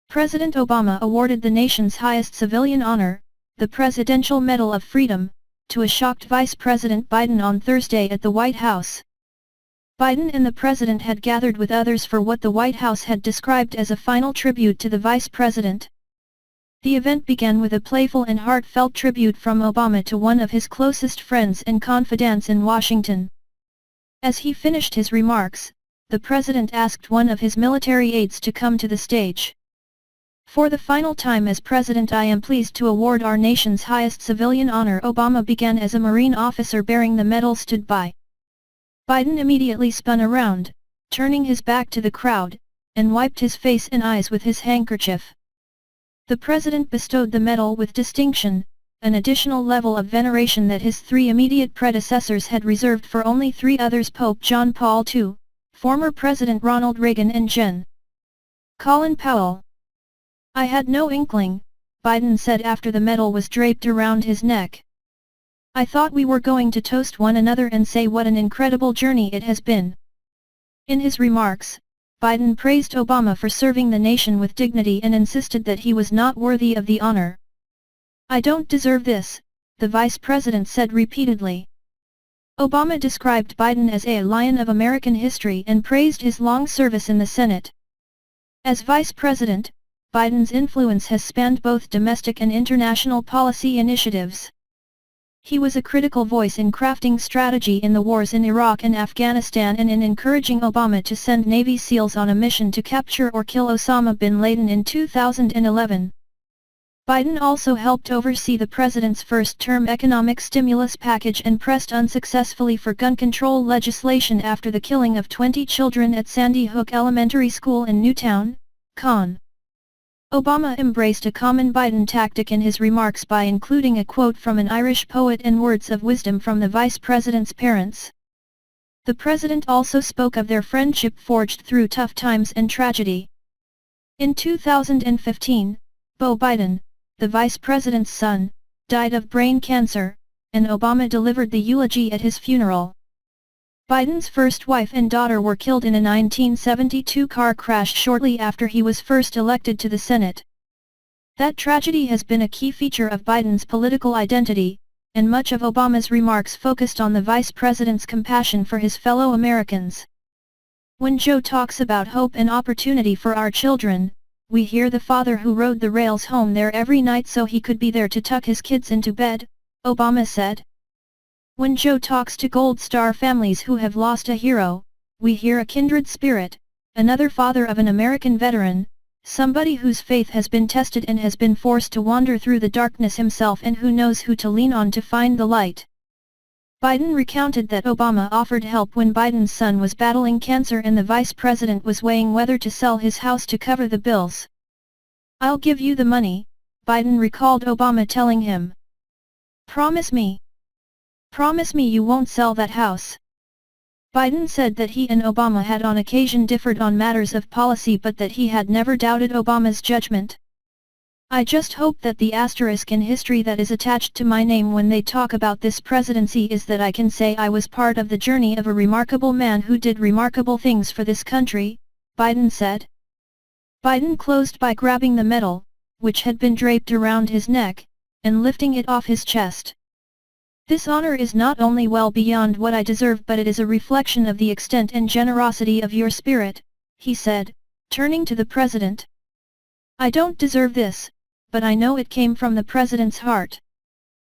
President Obama awarded the nation's highest civilian honor, the Presidential Medal of Freedom, to a shocked Vice President Biden on Thursday at the White House. Biden and the president had gathered with others for what the White House had described as a final tribute to the vice president. The event began with a playful and heartfelt tribute from Obama to one of his closest friends and confidants in Washington. As he finished his remarks, the president asked one of his military aides to come to the stage. "For the final time as president, I am pleased to award our nation's highest civilian honor," Obama began as a Marine officer bearing the medal stood by. Biden immediately spun around, turning his back to the crowd, and wiped his face and eyes with his handkerchief. The president bestowed the medal with distinction, an additional level of veneration that his three immediate predecessors had reserved for only three others: Pope John Paul II, former President Ronald Reagan, and Gen. Colin Powell. "I had no inkling," Biden said after the medal was draped around his neck. "I thought we were going to toast one another and say what an incredible journey it has been." In his remarks, Biden praised Obama for serving the nation with dignity and insisted that he was not worthy of the honor. "I don't deserve this," the vice president said repeatedly. Obama described Biden as a lion of American history and praised his long service in the Senate. As vice president, Biden's influence has spanned both domestic and international policy initiatives. He was a critical voice in crafting strategy in the wars in Iraq and Afghanistan and in encouraging Obama to send Navy SEALs on a mission to capture or kill Osama bin Laden in 2011. Biden also helped oversee the president's first-term economic stimulus package and pressed unsuccessfully for gun control legislation after the killing of 20 children at Sandy Hook Elementary School in Newtown, Con. Obama embraced a common Biden tactic in his remarks by including a quote from an Irish poet and words of wisdom from the vice president's parents. The president also spoke of their friendship forged through tough times and tragedy. In 2015, Beau Biden, the vice president's son, died of brain cancer, and Obama delivered the eulogy at his funeral. Biden's first wife and daughter were killed in a 1972 car crash shortly after he was first elected to the Senate. That tragedy has been a key feature of Biden's political identity, and much of Obama's remarks focused on the vice president's compassion for his fellow Americans. "When Joe talks about hope and opportunity for our children, we hear the father who rode the rails home there every night so he could be there to tuck his kids into bed," Obama said. "When Joe talks to Gold Star families who have lost a hero, we hear a kindred spirit, another father of an American veteran, somebody whose faith has been tested and has been forced to wander through the darkness himself and who knows who to lean on to find the light." Biden recounted that Obama offered help when Biden's son was battling cancer and the vice president was weighing whether to sell his house to cover the bills. "I'll give you the money," Biden recalled Obama telling him. "Promise me. Promise me you won't sell that house." Biden said that he and Obama had on occasion differed on matters of policy but that he had never doubted Obama's judgment. "I just hope that the asterisk in history that is attached to my name when they talk about this presidency is that I can say I was part of the journey of a remarkable man who did remarkable things for this country," Biden said. Biden closed by grabbing the medal, which had been draped around his neck, and lifting it off his chest. "This honor is not only well beyond what I deserve but it is a reflection of the extent and generosity of your spirit," he said, turning to the president. "I don't deserve this, but I know it came from the president's heart."